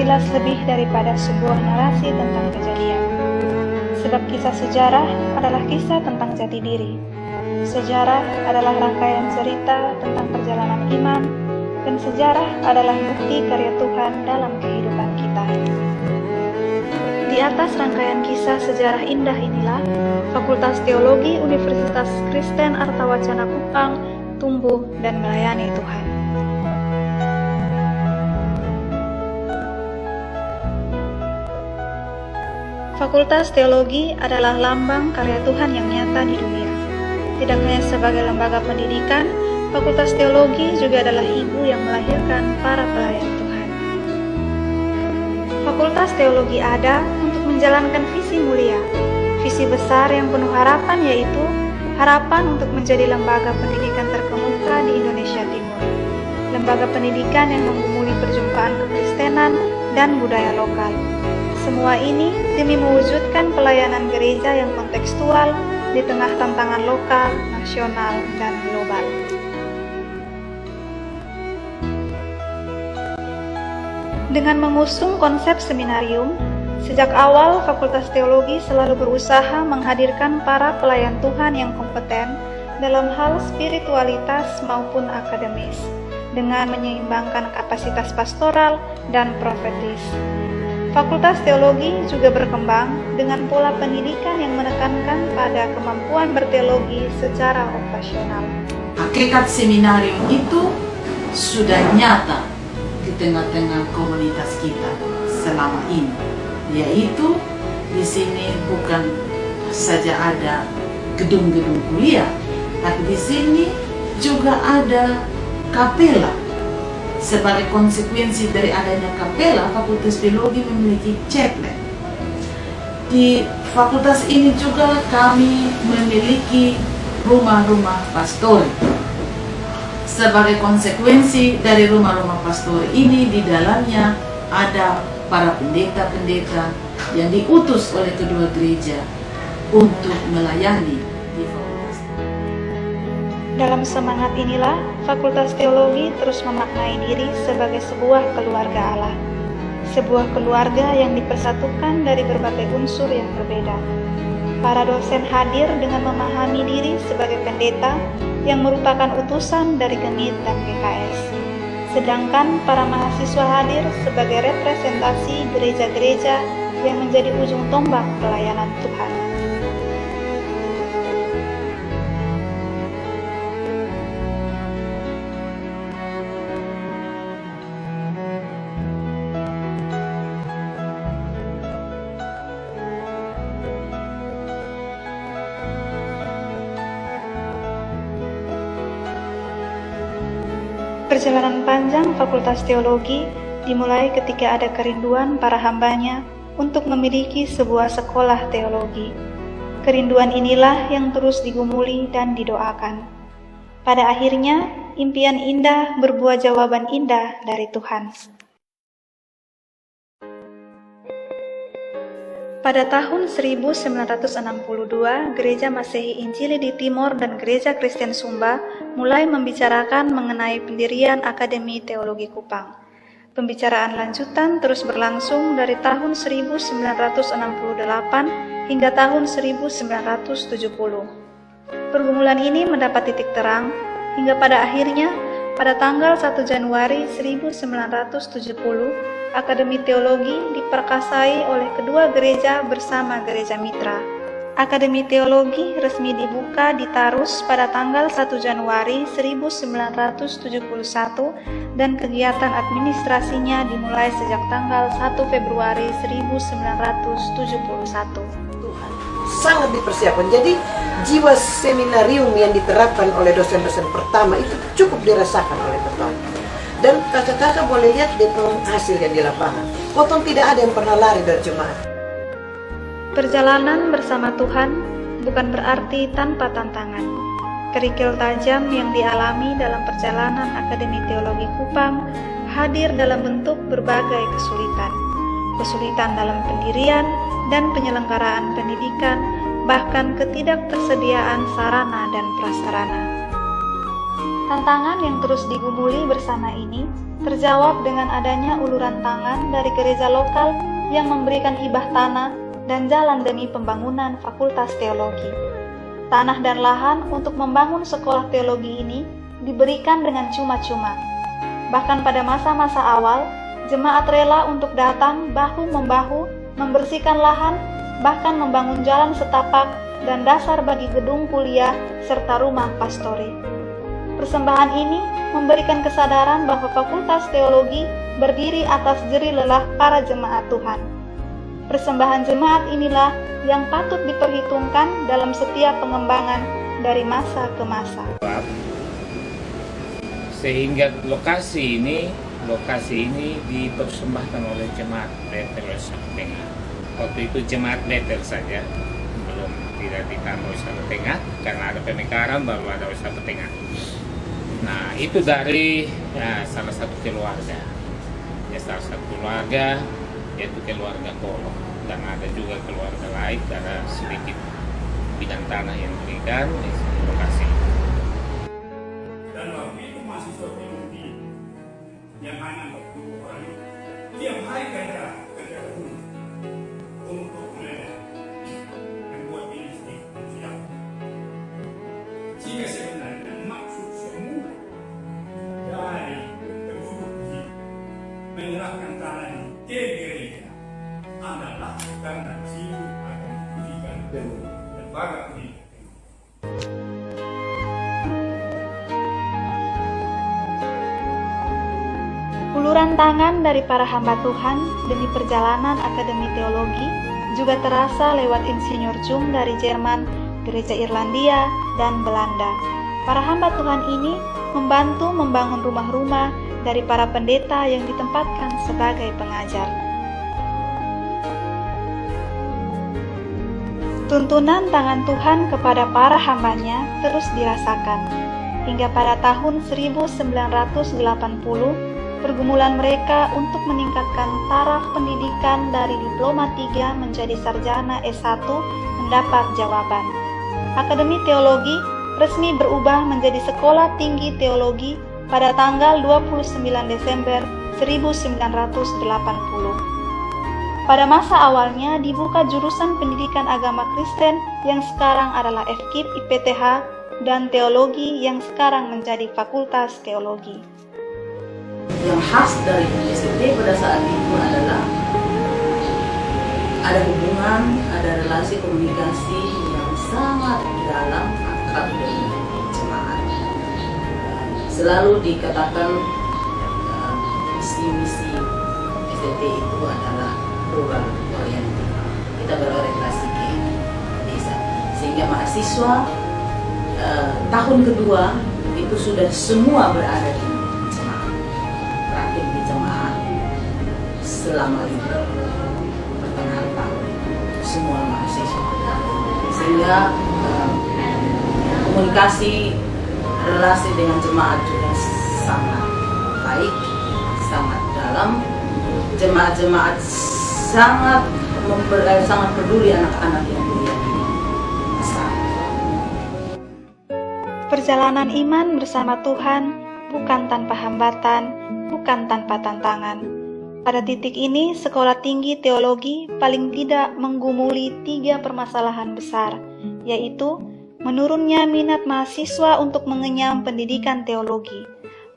jelas lebih daripada sebuah narasi tentang kejadian. Sebab kisah sejarah adalah kisah tentang jati diri. Sejarah adalah rangkaian cerita tentang perjalanan iman, dan sejarah adalah bukti karya Tuhan dalam kehidupan kita. Di atas rangkaian kisah sejarah indah inilah, Fakultas Teologi Universitas Kristen Artawacana Kupang tumbuh dan melayani Tuhan. Fakultas Teologi adalah lambang karya Tuhan yang nyata di dunia. Tidak hanya sebagai lembaga pendidikan, Fakultas Teologi juga adalah ibu yang melahirkan para pelayan Tuhan. Fakultas Teologi ada untuk menjalankan visi mulia, visi besar yang penuh harapan, yaitu harapan untuk menjadi lembaga pendidikan terkemuka di Indonesia Timur. Lembaga pendidikan yang menggumuli perjumpaan kekristenan dan budaya lokal. Semua ini demi mewujudkan pelayanan gereja yang kontekstual di tengah tantangan lokal, nasional, dan global. Dengan mengusung konsep seminarium, sejak awal Fakultas Teologi selalu berusaha menghadirkan para pelayan Tuhan yang kompeten dalam hal spiritualitas maupun akademis, dengan menyeimbangkan kapasitas pastoral dan profetis. Fakultas Teologi juga berkembang dengan pola pendidikan yang menekankan pada kemampuan berteologi secara operasional. Hakikat seminarium itu sudah nyata di tengah-tengah komunitas kita selama ini, yaitu di sini bukan saja ada gedung-gedung kuliah, tapi di sini juga ada kapela. Sebagai konsekuensi dari adanya kapela, Fakultas Teologi memiliki ceklet. Di fakultas ini juga kami memiliki rumah-rumah pastori. Sebagai konsekuensi dari rumah-rumah pastori ini, di dalamnya ada para pendeta-pendeta yang diutus oleh kedua gereja untuk melayani di fakultas. Dalam semangat inilah, Fakultas Teologi terus memaknai diri sebagai sebuah keluarga Allah. Sebuah keluarga yang dipersatukan dari berbagai unsur yang berbeda. Para dosen hadir dengan memahami diri sebagai pendeta yang merupakan utusan dari Genit dan GKS. Sedangkan para mahasiswa hadir sebagai representasi gereja-gereja yang menjadi ujung tombak pelayanan Tuhan. Perjalanan panjang Fakultas Teologi dimulai ketika ada kerinduan para hambanya untuk memiliki sebuah sekolah teologi. Kerinduan inilah yang terus digumuli dan didoakan. Pada akhirnya, impian indah berbuah jawaban indah dari Tuhan. Pada tahun 1962, Gereja Masehi Injili di Timor dan Gereja Kristen Sumba mulai membicarakan mengenai pendirian Akademi Teologi Kupang. Pembicaraan lanjutan terus berlangsung dari tahun 1968 hingga tahun 1970. Pergumulan ini mendapat titik terang hingga pada akhirnya pada tanggal 1 Januari 1970, Akademi Teologi diperkasai oleh kedua gereja bersama gereja mitra. Akademi Teologi resmi dibuka di Tarus pada tanggal 1 Januari 1971 dan kegiatan administrasinya dimulai sejak tanggal 1 Februari 1971. Tuhan sangat dipersiapkan. Jadi jiwa seminarium yang diterapkan oleh dosen-dosen pertama itu cukup dirasakan oleh Tuhan. Dan kakak-kakak boleh lihat di hasil yang di lapangan. Potong tidak ada yang pernah lari dari jemaat. Perjalanan bersama Tuhan bukan berarti tanpa tantangan. Kerikil tajam yang dialami dalam perjalanan Akademi Teologi Kupang hadir dalam bentuk berbagai kesulitan. Kesulitan dalam pendirian dan penyelenggaraan pendidikan, bahkan ketidaktersediaan sarana dan prasarana. Tantangan yang terus digumuli bersama ini terjawab dengan adanya uluran tangan dari gereja lokal yang memberikan hibah tanah dan jalan demi pembangunan Fakultas Teologi. Tanah dan lahan untuk membangun sekolah teologi ini diberikan dengan cuma-cuma. Bahkan pada masa-masa awal, jemaat rela untuk datang bahu-membahu membersihkan lahan, bahkan membangun jalan setapak dan dasar bagi gedung kuliah serta rumah pastori. Persembahan ini memberikan kesadaran bahwa Fakultas Teologi berdiri atas jerih lelah para jemaat Tuhan. Persembahan jemaat inilah yang patut diperhitungkan dalam setiap pengembangan dari masa ke masa. Sehingga lokasi ini dipersembahkan oleh jemaat Bethel Wisata Tengah. Waktu itu jemaat Bethel saja, belum tidak ditambah Wisata Tengah karena ada pemekaran baru ada Wisata Tengah. Nah itu dari salah satu keluarga, yaitu keluarga Kolo, dan ada juga keluarga lain karena sedikit bidang tanah yang diberikan di lokasi. Dan waktu itu mahasiswa teologi yang hanya 40 orang tiap hari kerja rumah untuk membuat ini siap. Sehingga sebenarnya maksud semula dari penduduk ini menyerahkan tanah ini ke gereja adalah karena jiwa akan pendidikan lembaga pendidikan. Uluran tangan dari para hamba Tuhan demi perjalanan Akademi Teologi juga terasa lewat Insinyur Jung dari Jerman, Gereja Irlandia, dan Belanda. Para hamba Tuhan ini membantu membangun rumah-rumah dari para pendeta yang ditempatkan sebagai pengajar. Tuntunan tangan Tuhan kepada para hambanya terus dirasakan. Hingga pada tahun 1980, pergumulan mereka untuk meningkatkan taraf pendidikan dari diploma 3 menjadi sarjana S1 mendapat jawaban. Akademi Teologi resmi berubah menjadi Sekolah Tinggi Teologi pada tanggal 29 Desember 1980. Pada masa awalnya dibuka jurusan pendidikan agama Kristen yang sekarang adalah FKIP IPTH dan Teologi yang sekarang menjadi Fakultas Teologi. Yang khas dari UST pada saat itu adalah ada hubungan, ada relasi komunikasi yang sangat dalam akrab dengan jemaat. Selalu dikatakan misi-misi STT itu adalah rural oriented. Kita berorientasi ke desa, sehingga mahasiswa tahun kedua itu sudah semua berada di selama pertengahan tahun semua mahasiswa, sehingga komunikasi relasi dengan jemaat juga sangat baik, sangat dalam. Jemaat-jemaat sangat peduli anak-anak yang kuliah di besar. Perjalanan iman bersama Tuhan bukan tanpa hambatan, bukan tanpa tantangan. Pada titik ini, Sekolah Tinggi Teologi paling tidak menggumuli 3 permasalahan besar, yaitu menurunnya minat mahasiswa untuk mengenyam pendidikan teologi,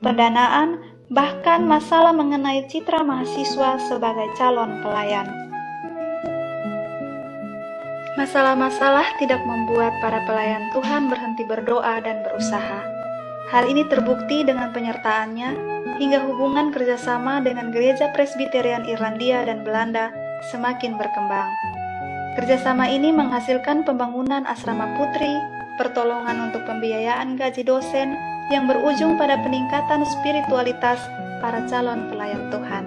pendanaan, bahkan masalah mengenai citra mahasiswa sebagai calon pelayan. Masalah-masalah tidak membuat para pelayan Tuhan berhenti berdoa dan berusaha. Hal ini terbukti dengan penyertaannya hingga hubungan kerjasama dengan Gereja Presbyterian Irlandia dan Belanda semakin berkembang. Kerjasama ini menghasilkan pembangunan asrama putri, pertolongan untuk pembiayaan gaji dosen yang berujung pada peningkatan spiritualitas para calon pelayan Tuhan.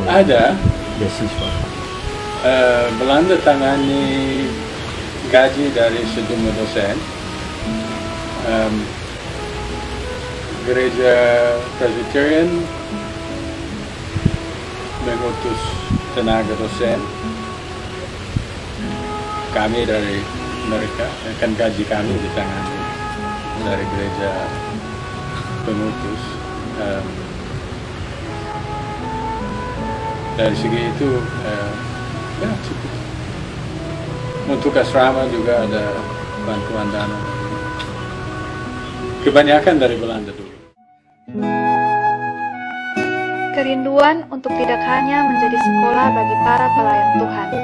Ada Belanda tangani gaji dari sejumlah dosen. Gereja Presbyterian mengutus tenaga dosen. kami dari mereka, kan gaji kami ditangani dari gereja pemutus. Dari segi itu ya cukup. Untuk asrama juga ada bantuan dana. Kebanyakan dari Belanda dulu. Kerinduan untuk tidak hanya menjadi sekolah bagi para pelayan Tuhan.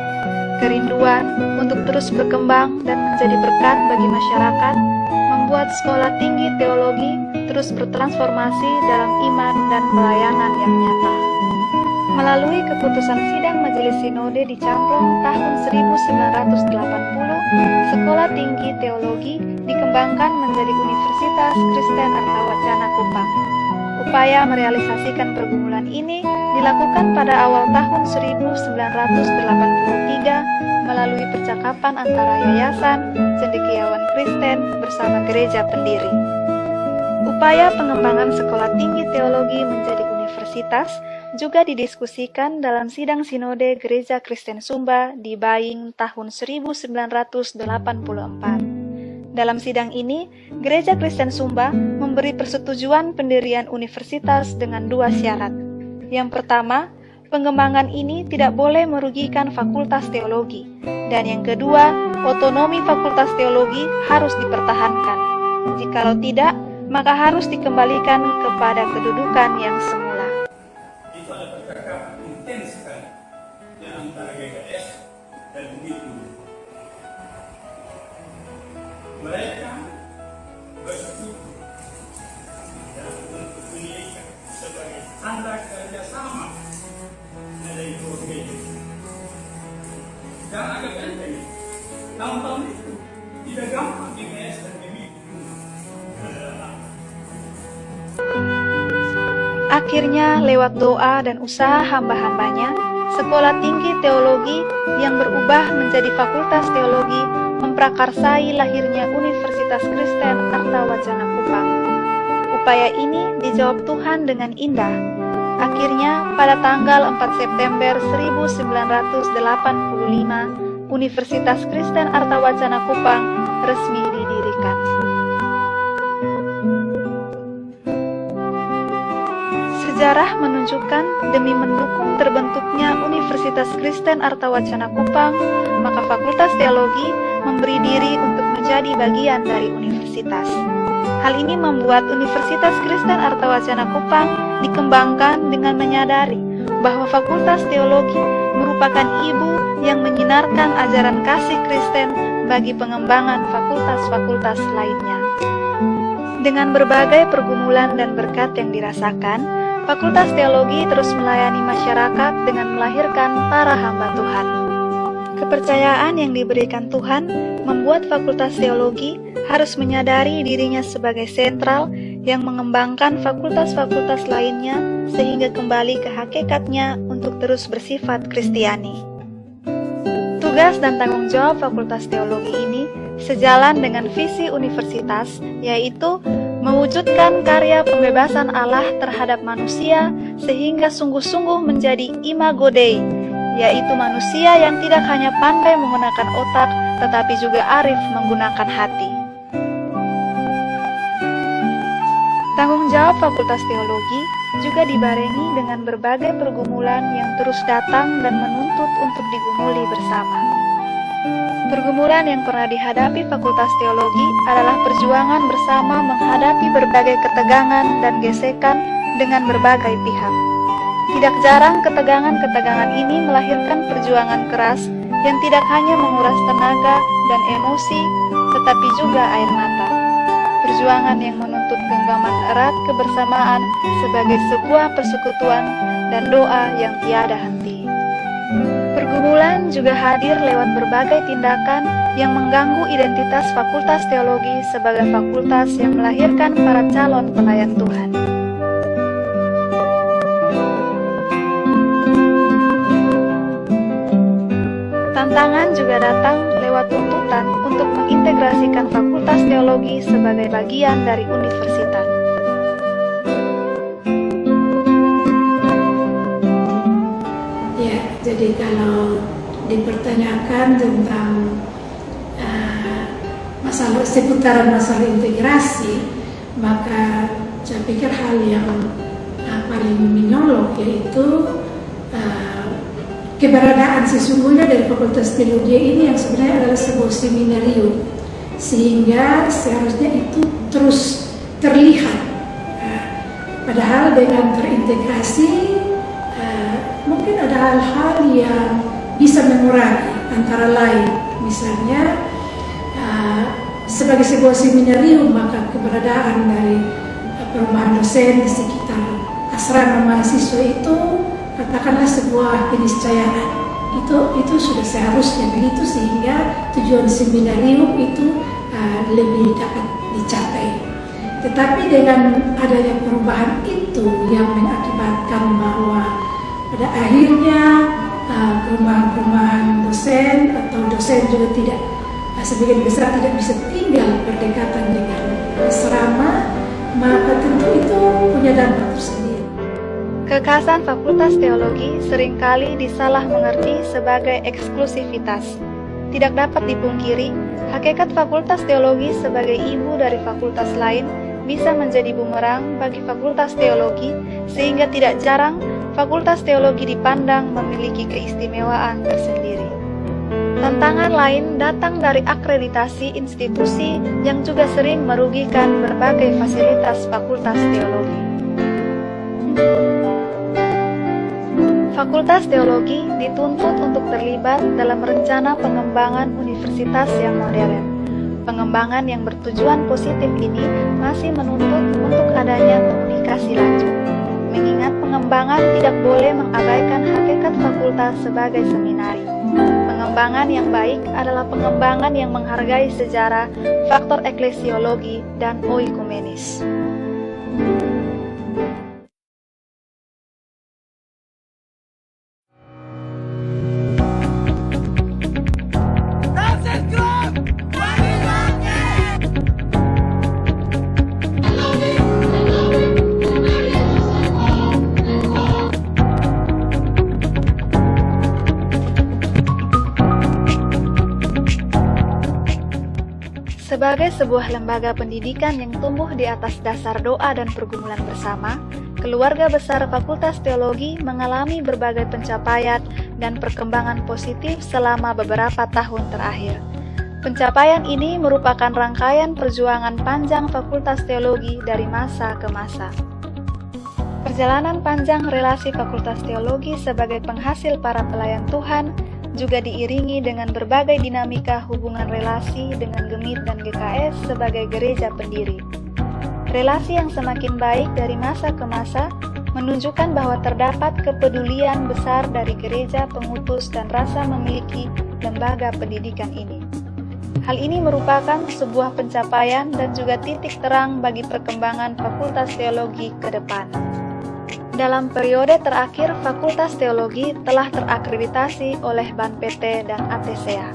Kerinduan untuk terus berkembang dan menjadi berkat bagi masyarakat membuat sekolah tinggi teologi terus bertransformasi dalam iman dan pelayanan yang nyata. Melalui keputusan sidang Majelis Sinode di Camplong tahun 1980, Sekolah Tinggi Teologi dikembangkan menjadi Universitas Kristen Artawacana Kupang. Upaya merealisasikan pergumulan ini dilakukan pada awal tahun 1983 melalui percakapan antara Yayasan Cendekiawan Kristen bersama gereja pendiri. Upaya pengembangan Sekolah Tinggi Teologi menjadi universitas juga didiskusikan dalam sidang sinode Gereja Kristen Sumba di Baing tahun 1984. Dalam sidang ini, Gereja Kristen Sumba memberi persetujuan pendirian universitas dengan 2 syarat. Yang pertama, pengembangan ini tidak boleh merugikan fakultas teologi. Dan yang kedua, otonomi fakultas teologi harus dipertahankan. Jikalau tidak, maka harus dikembalikan kepada kedudukan yang semula. Itu ada percakapan intens sekali antara GKS dan begitu. Mereka bersekutu dan untuk menjadikan sebagai tanda kerjasama dari dua gereja. Dan agak penting, tahun-tahun itu tidak gampang GKS dan begitu. Akhirnya, lewat doa dan usaha hamba-hambanya, Sekolah Tinggi Teologi yang berubah menjadi Fakultas Teologi memprakarsai lahirnya Universitas Kristen Artawacana Kupang. Upaya ini dijawab Tuhan dengan indah. Akhirnya, pada tanggal 4 September 1985, Universitas Kristen Artawacana Kupang resmi didirikan. Sejarah menunjukkan demi mendukung terbentuknya Universitas Kristen Artawacana Kupang, maka Fakultas Teologi memberi diri untuk menjadi bagian dari universitas. Hal ini membuat Universitas Kristen Artawacana Kupang dikembangkan dengan menyadari bahwa Fakultas Teologi merupakan ibu yang menyinarkan ajaran kasih Kristen bagi pengembangan fakultas-fakultas lainnya. Dengan berbagai pergumulan dan berkat yang dirasakan, Fakultas Teologi terus melayani masyarakat dengan melahirkan para hamba Tuhan. Kepercayaan yang diberikan Tuhan membuat Fakultas Teologi harus menyadari dirinya sebagai sentral yang mengembangkan fakultas-fakultas lainnya sehingga kembali ke hakikatnya untuk terus bersifat Kristiani. Tugas dan tanggung jawab Fakultas Teologi ini sejalan dengan visi universitas, yaitu mewujudkan karya pembebasan Allah terhadap manusia sehingga sungguh-sungguh menjadi imago Dei, yaitu manusia yang tidak hanya pandai menggunakan otak tetapi juga arif menggunakan hati. Tanggung jawab Fakultas Teologi juga dibarengi dengan berbagai pergumulan yang terus datang dan menuntut untuk digumuli bersama. Pergumulan yang pernah dihadapi Fakultas Teologi adalah perjuangan bersama menghadapi berbagai ketegangan dan gesekan dengan berbagai pihak. Tidak jarang ketegangan-ketegangan ini melahirkan perjuangan keras yang tidak hanya menguras tenaga dan emosi, tetapi juga air mata. Perjuangan yang menuntut genggaman erat kebersamaan sebagai sebuah persekutuan dan doa yang tiada henti. Pergumulan juga hadir lewat berbagai tindakan yang mengganggu identitas Fakultas Teologi sebagai fakultas yang melahirkan para calon pelayan Tuhan. Tantangan juga datang lewat tuntutan untuk mengintegrasikan Fakultas Teologi sebagai bagian dari universitas. Ya, jadi kalau dipertanyakan tentang seputaran masalah integrasi, maka saya pikir hal yang paling menyolok yaitu keberadaan sesungguhnya dari Fakultas Teologi ini yang sebenarnya adalah sebuah seminarium, sehingga seharusnya itu terus terlihat. Padahal dengan terintegrasi mungkin ada hal-hal yang bisa mengurangi, antara lain misalnya sebagai sebuah seminarium, maka keberadaan dari perubahan dosen di sekitar asrama mahasiswa itu katakanlah sebuah keniscayaan. Itu sudah seharusnya begitu, sehingga tujuan seminarium itu lebih dapat dicapai. Tetapi dengan adanya perubahan itu yang mengakibatkan bahwa pada akhirnya perumahan dosen atau dosen juga tidak, sebagian besar tidak bisa tinggal berdekatan dengan asrama, maka tentu itu punya dampak tersendiri. Kekhasan Fakultas Teologi seringkali disalah mengerti sebagai eksklusivitas. Tidak dapat dipungkiri, hakikat Fakultas Teologi sebagai ibu dari fakultas lain bisa menjadi bumerang bagi Fakultas Teologi, sehingga tidak jarang Fakultas Teologi dipandang memiliki keistimewaan tersendiri. Tantangan lain datang dari akreditasi institusi yang juga sering merugikan berbagai fasilitas Fakultas Teologi. Fakultas Teologi dituntut untuk terlibat dalam rencana pengembangan universitas yang modern. Pengembangan yang bertujuan positif ini masih menuntut untuk adanya komunikasi lanjut, mengingat pengembangan tidak boleh mengabaikan hakikat fakultas sebagai seminari. Pengembangan yang baik adalah pengembangan yang menghargai sejarah, faktor eklesiologi, dan oikumenis. Sebagai sebuah lembaga pendidikan yang tumbuh di atas dasar doa dan pergumulan bersama, keluarga besar Fakultas Teologi mengalami berbagai pencapaian dan perkembangan positif selama beberapa tahun terakhir. Pencapaian ini merupakan rangkaian perjuangan panjang Fakultas Teologi dari masa ke masa. Perjalanan panjang relasi Fakultas Teologi sebagai penghasil para pelayan Tuhan juga diiringi dengan berbagai dinamika hubungan relasi dengan Gemit dan GKS sebagai gereja pendiri. Relasi yang semakin baik dari masa ke masa menunjukkan bahwa terdapat kepedulian besar dari gereja pengutus dan rasa memiliki lembaga pendidikan ini. Hal ini merupakan sebuah pencapaian dan juga titik terang bagi perkembangan Fakultas Teologi ke depan. Dalam periode terakhir, Fakultas Teologi telah terakreditasi oleh BAN PT dan ATSEA.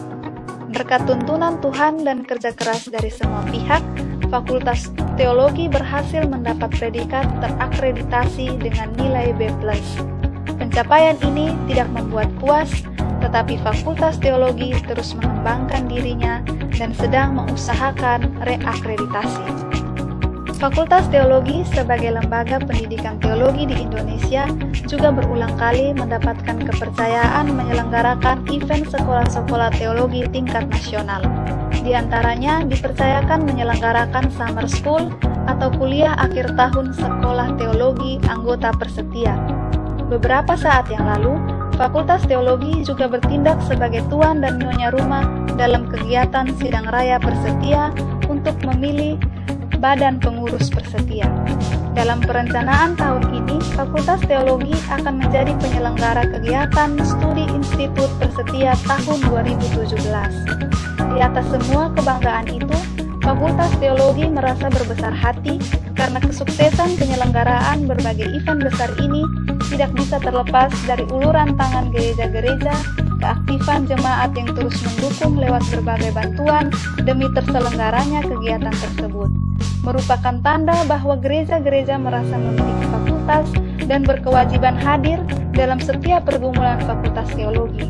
Berkat tuntunan Tuhan dan kerja keras dari semua pihak, Fakultas Teologi berhasil mendapat predikat terakreditasi dengan nilai B+. Pencapaian ini tidak membuat puas, tetapi Fakultas Teologi terus mengembangkan dirinya dan sedang mengusahakan reakreditasi. Fakultas Teologi sebagai lembaga pendidikan teologi di Indonesia juga berulang kali mendapatkan kepercayaan menyelenggarakan event sekolah-sekolah teologi tingkat nasional. Di antaranya dipercayakan menyelenggarakan Summer School atau kuliah akhir tahun sekolah teologi anggota Persetia. Beberapa saat yang lalu, Fakultas Teologi juga bertindak sebagai tuan dan nyonya rumah dalam kegiatan Sidang Raya Persetia untuk memilih Badan Pengurus Persetia. Dalam perencanaan tahun ini, Fakultas Teologi akan menjadi penyelenggara kegiatan Studi Institut Persetia tahun 2017. Di atas semua kebanggaan itu, Fakultas Teologi merasa berbesar hati karena kesuksesan penyelenggaraan berbagai event besar ini tidak bisa terlepas dari uluran tangan gereja-gereja, keaktifan jemaat yang terus mendukung lewat berbagai bantuan demi terselenggaranya kegiatan tersebut. Merupakan tanda bahwa gereja-gereja merasa memiliki fakultas dan berkewajiban hadir dalam setiap pergumulan Fakultas Teologi.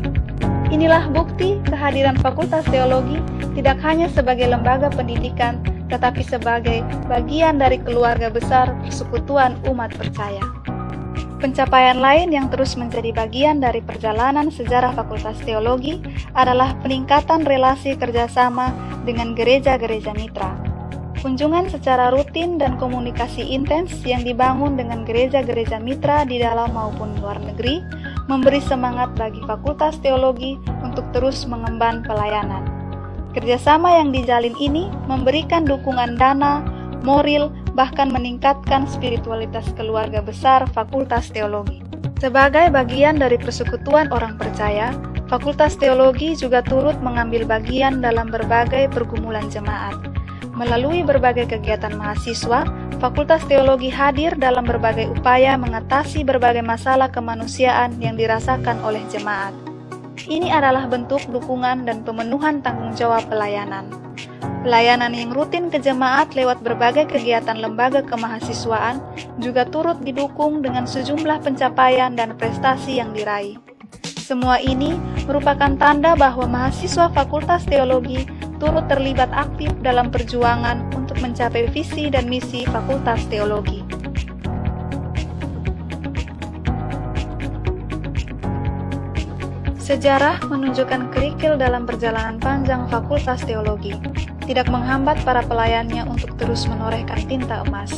Inilah bukti kehadiran Fakultas Teologi tidak hanya sebagai lembaga pendidikan, tetapi sebagai bagian dari keluarga besar persekutuan umat percaya. Pencapaian lain yang terus menjadi bagian dari perjalanan sejarah Fakultas Teologi adalah peningkatan relasi kerjasama dengan gereja-gereja mitra. Kunjungan secara rutin dan komunikasi intens yang dibangun dengan gereja-gereja mitra di dalam maupun luar negeri memberi semangat bagi Fakultas Teologi untuk terus mengemban pelayanan. Kerjasama yang dijalin ini memberikan dukungan dana, moral, bahkan meningkatkan spiritualitas keluarga besar Fakultas Teologi. Sebagai bagian dari persekutuan orang percaya, Fakultas Teologi juga turut mengambil bagian dalam berbagai pergumulan jemaat. Melalui berbagai kegiatan mahasiswa, Fakultas Teologi hadir dalam berbagai upaya mengatasi berbagai masalah kemanusiaan yang dirasakan oleh jemaat. Ini adalah bentuk dukungan dan pemenuhan tanggung jawab pelayanan. Pelayanan yang rutin ke jemaat lewat berbagai kegiatan lembaga kemahasiswaan juga turut didukung dengan sejumlah pencapaian dan prestasi yang diraih. Semua ini merupakan tanda bahwa mahasiswa Fakultas Teologi turut terlibat aktif dalam perjuangan untuk mencapai visi dan misi Fakultas Teologi. Sejarah menunjukkan kerikil dalam perjalanan panjang Fakultas Teologi, tidak menghambat para pelayannya untuk terus menorehkan tinta emas.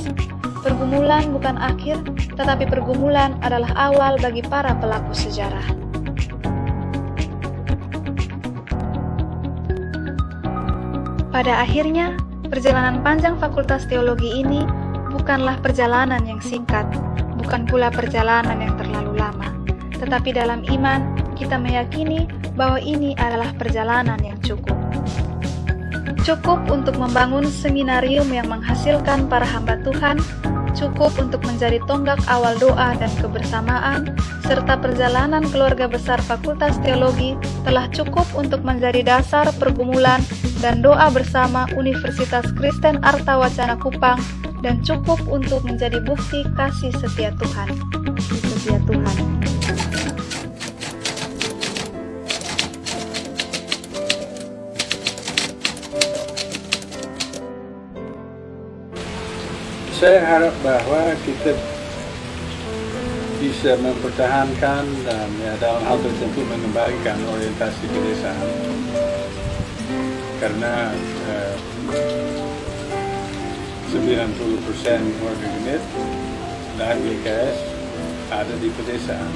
Pergumulan bukan akhir, tetapi pergumulan adalah awal bagi para pelaku sejarah. Pada akhirnya, perjalanan panjang Fakultas Teologi ini bukanlah perjalanan yang singkat, bukan pula perjalanan yang terlalu lama, tetapi dalam iman, kita meyakini bahwa ini adalah perjalanan yang cukup. Cukup untuk membangun seminarium yang menghasilkan para hamba Tuhan, cukup untuk menjadi tonggak awal doa dan kebersamaan, serta perjalanan keluarga besar Fakultas Teologi telah cukup untuk menjadi dasar pergumulan dan doa bersama Universitas Kristen Arta Wacana Kupang, dan cukup untuk menjadi bukti kasih setia Tuhan. Saya harap bahwa kita bisa mempertahankan dan dalam hal tertentu mengembalikan orientasi pedesaan, karena 90% warga unit dan GKS ada di pedesaan.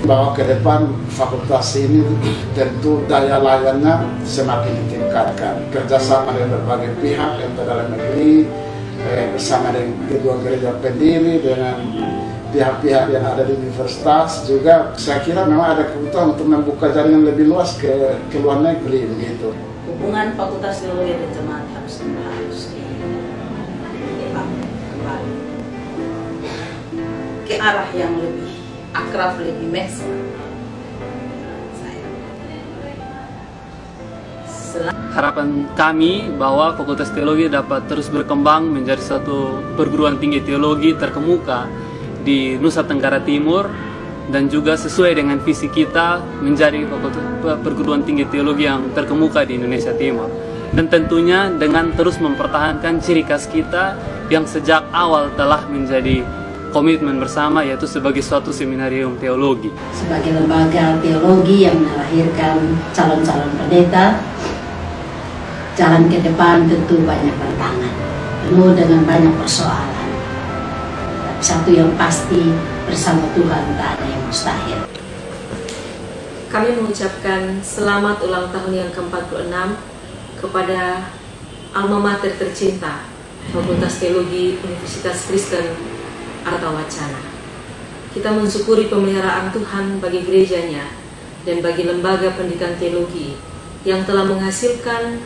Bahwa ke depan fakultas ini tentu daya layannya semakin ditingkatkan, kerjasama dengan berbagai pihak yang dalam negeri, bersama dengan kedua gereja pendiri, dengan pihak-pihak yang ada di universitas juga. Saya kira memang ada kebutuhan untuk membuka jaringan lebih luas ke luar negeri begitu. Hubungan Fakultas Teologi dan jemaat harus dibangun kembali ke arah yang lebih akrab, lebih mesra. Harapan kami bahwa Fakultas Teologi dapat terus berkembang menjadi satu perguruan tinggi teologi terkemuka di Nusa Tenggara Timur, dan juga sesuai dengan visi kita menjadi perguruan tinggi teologi yang terkemuka di Indonesia Timur. Dan tentunya dengan terus mempertahankan ciri khas kita yang sejak awal telah menjadi komitmen bersama, yaitu sebagai suatu seminarium teologi. Sebagai lembaga teologi yang melahirkan calon-calon pendeta, jalan ke depan tentu banyak tantangan, penuh dengan banyak persoalan. Tapi satu yang pasti, bersama Tuhan tak ada yang mustahil. Kami mengucapkan selamat ulang tahun yang ke-46 kepada alma mater tercinta, Fakultas Teologi Universitas Kristen Arta Wacana. Kita mensyukuri pemeliharaan Tuhan bagi gerejanya dan bagi lembaga pendidikan teologi yang telah menghasilkan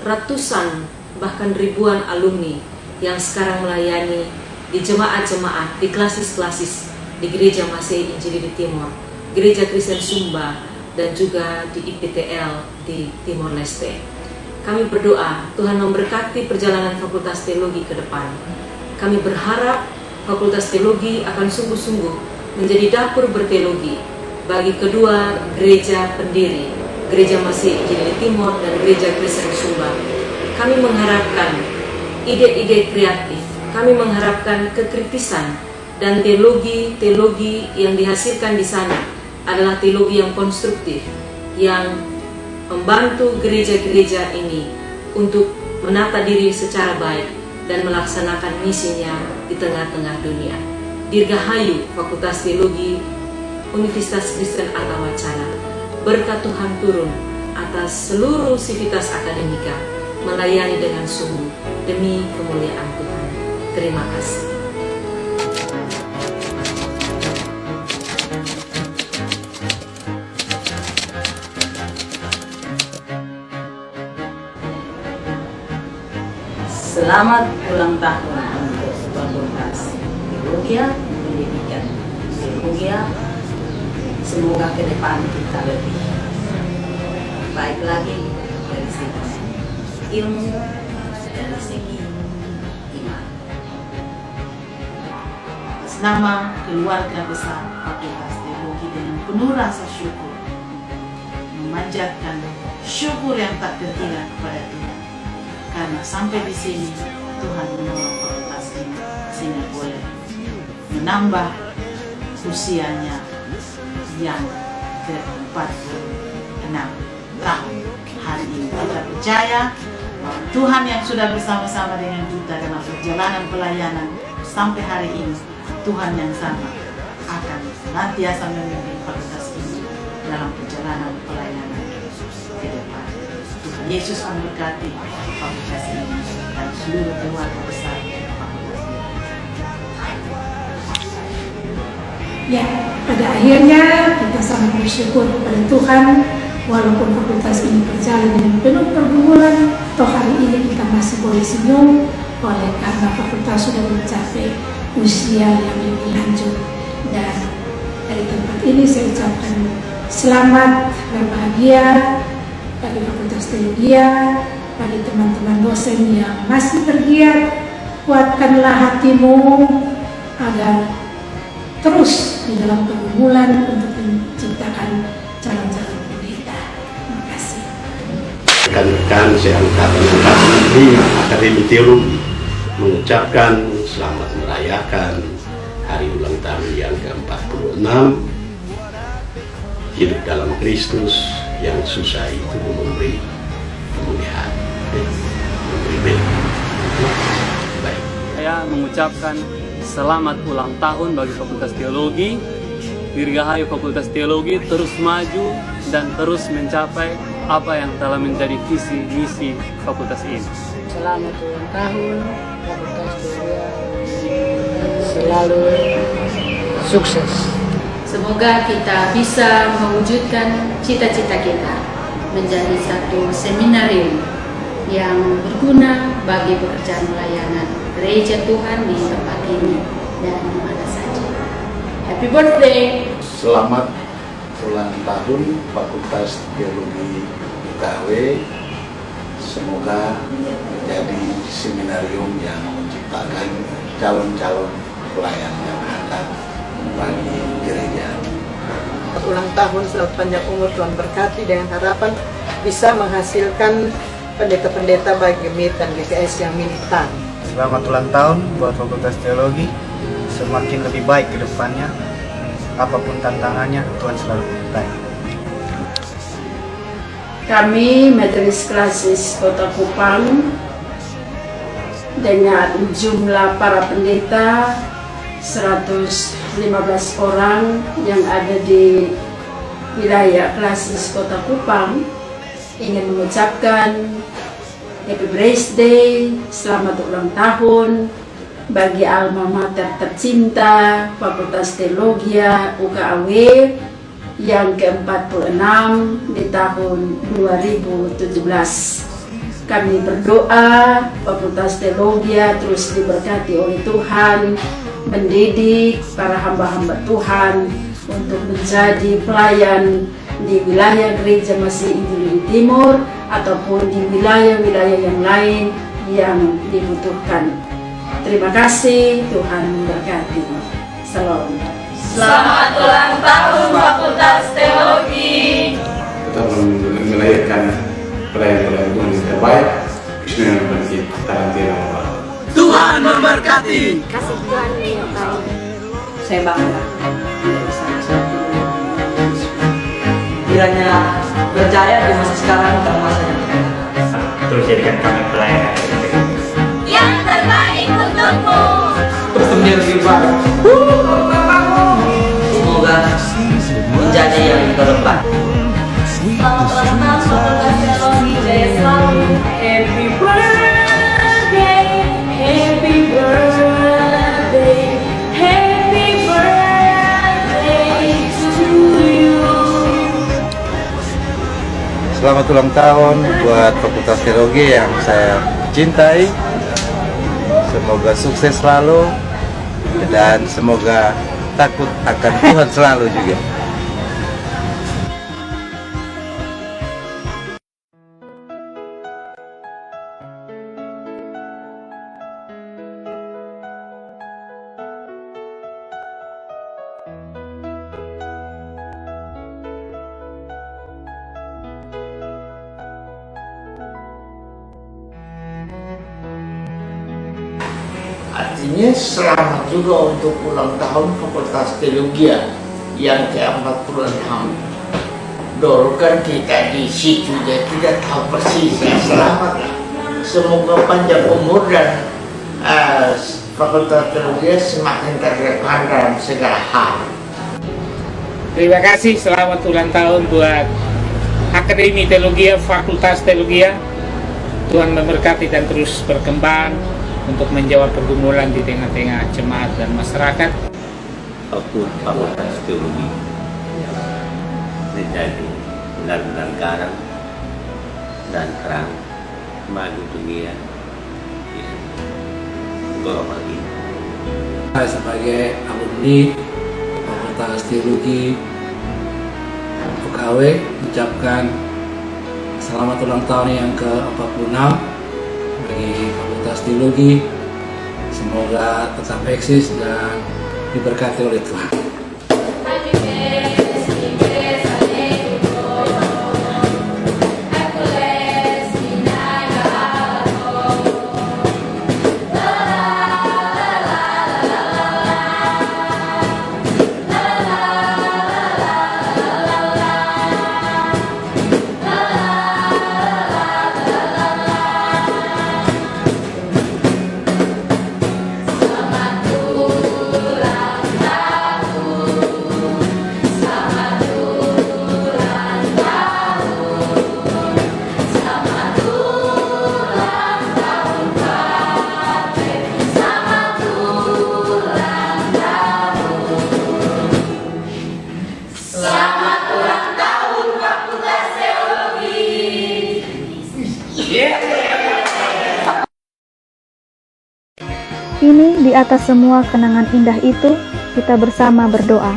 ratusan bahkan ribuan alumni yang sekarang melayani di jemaat-jemaat, di klasis-klasis di Gereja Masehi Injili di Timor, Gereja Kristen Sumba, dan juga di IPTL di Timor Leste. Kami berdoa Tuhan memberkati perjalanan Fakultas Teologi ke depan. Kami berharap Fakultas Teologi akan sungguh-sungguh menjadi dapur berteologi bagi kedua gereja pendiri, Gereja Masih Injili Timur, dan Gereja Kristen Sumba. Kami mengharapkan ide-ide kreatif, kami mengharapkan kekritisan, dan teologi yang dihasilkan di sana adalah teologi yang konstruktif, yang membantu gereja-gereja ini untuk menata diri secara baik dan melaksanakan misinya di tengah-tengah dunia. Dirgahayu Fakultas Teologi Universitas Kristen Artawacana. Berkat Tuhan turun atas seluruh sivitas akademika, melayani dengan sungguh demi kemuliaan Tuhan. Terima kasih. Selamat ulang tahun untuk Fakultas Teologi Pendidikan Teologi. Semoga ke depan kita lebih baik lagi dari segi ilmu, dari segi iman. Atas nama keluarga besar Fakultas Teologi dengan penuh rasa syukur, memanjatkan syukur yang tak terhingga kepada Tuhan, karena sampai di sini Tuhan menolong fakultas ini sehingga boleh menambah usianya yang ke-46 tahun. Hari ini kita percaya bahwa Tuhan yang sudah bersama-sama dengan kita dalam perjalanan pelayanan sampai hari ini, Tuhan yang sama akan senantiasa memimpin fakultas ini dalam perjalanan pelayanan ke depan. Tuhan Yesus memberkati fakultas ini dan seluruh keluarga besar fakultas ini. Ya, pada akhirnya kita sangat bersyukur kepada Tuhan, walaupun fakultas ini berjalan dengan penuh pergumulan, toh hari ini kita masih boleh senyum oleh karena fakultas sudah mencapai usia yang lebih lanjut. Dan dari tempat ini saya ucapkan selamat berbahagia bagi Fakultas Teologi, bagi teman-teman dosen yang masih bergiat. Kuatkanlah hatimu agar terus di dalam pergumulan untuk menciptakan calon-calon pendeta. Terima kasih. Rekan-rekan seangkatan di Akademi Teologi mengucapkan selamat merayakan hari ulang tahun yang ke-46. Hidup dalam Kristus yang susah itu memberi kemuliaan, memberi berkat. Baik. Saya mengucapkan selamat ulang tahun bagi Fakultas Teologi. Dirgahayu Fakultas Teologi terus maju dan terus mencapai apa yang telah menjadi visi misi fakultas ini. Selamat ulang tahun Fakultas Teologi, selalu sukses. Semoga kita bisa mewujudkan cita-cita kita menjadi satu seminarium yang berguna bagi pekerjaan pelayanan gereja Tuhan di tempat ini dan di mana saja. Happy birthday! Selamat ulang tahun Fakultas Teologi UKW. Semoga menjadi seminarium yang menciptakan calon-calon pelayan yang akan bagi gereja. Ulang tahun, selamat panjang umur, Tuhan berkati dengan harapan bisa menghasilkan pendeta-pendeta bagi MIT dan GKS yang militan. Selamat ulang tahun buat Fakultas Teologi, semakin lebih baik ke depannya. Apapun tantangannya, Tuhan selalu baik. Kami Majelis Klasis Kota Kupang dengan jumlah para pendeta 115 orang yang ada di wilayah Klasis Kota Kupang ingin mengucapkan Happy Birthday, selamat ulang tahun bagi alma mater tercinta Fakultas Teologi UKAW yang ke-46 di tahun 2017. Kami berdoa Fakultas Teologi terus diberkati oleh Tuhan, mendidik para hamba-hamba Tuhan untuk menjadi pelayan di wilayah Gereja Masih Injili Timur ataupun di wilayah-wilayah yang lain yang dibutuhkan. Terima kasih, Tuhan memberkati. Salam. Selamat ulang tahun Fakultas Teologi. Kita memberikan pelayan-pelayan Tuhan yang terbaik. Krishna yang berkati karantina. Tuhan memberkati. Kasih Tuhan menyertai. Saya bangga menjadi salah satu kiranya berjaya di masa sekarang dan masa yang akan datang. Terus jadikan kami pelayan yang terbaik untukmu. Terus menjadi lebih baik. Semoga menjadi yang terbaik. Selamat ulang tahun Fakultas Teologi Jaya selalu. Happy birthday, happy birthday, happy birthday to you. Selamat ulang tahun buat Fakultas Teologi yang saya cintai. Semoga sukses selalu dan semoga takut akan Tuhan selalu juga. Artinya selamat juga untuk ulang tahun Fakultas Teologi yang ke-46. Dulu kan kita di situ ya tidak tahu persis ya, selamat lah. Semoga panjang umur dan Fakultas Teologi semakin terdepan dalam segala hal. Terima kasih, selamat ulang tahun buat Akademi Teologi, Fakultas Teologi. Tuhan memberkati dan terus berkembang untuk menjawab pergumulan di tengah-tengah jemaat dan masyarakat. Fakultas Teologi menjadi benar-benar garang dan terang bagi dunia global ini. Saya sebagai alumni Fakultas Teologi UKW mengucapkan selamat ulang tahun yang ke-46 bagi Fakultas Teologi. Semoga tetap eksis dan diberkati oleh Tuhan. Kini di atas semua kenangan indah itu, kita bersama berdoa.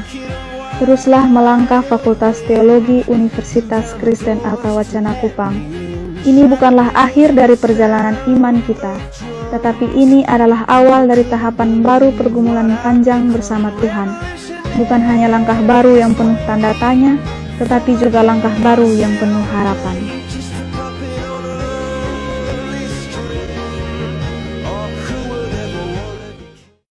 Teruslah melangkah Fakultas Teologi Universitas Kristen Artawacana Kupang. Ini bukanlah akhir dari perjalanan iman kita, tetapi ini adalah awal dari tahapan baru pergumulan panjang bersama Tuhan. Bukan hanya langkah baru yang penuh tanda tanya, tetapi juga langkah baru yang penuh harapan.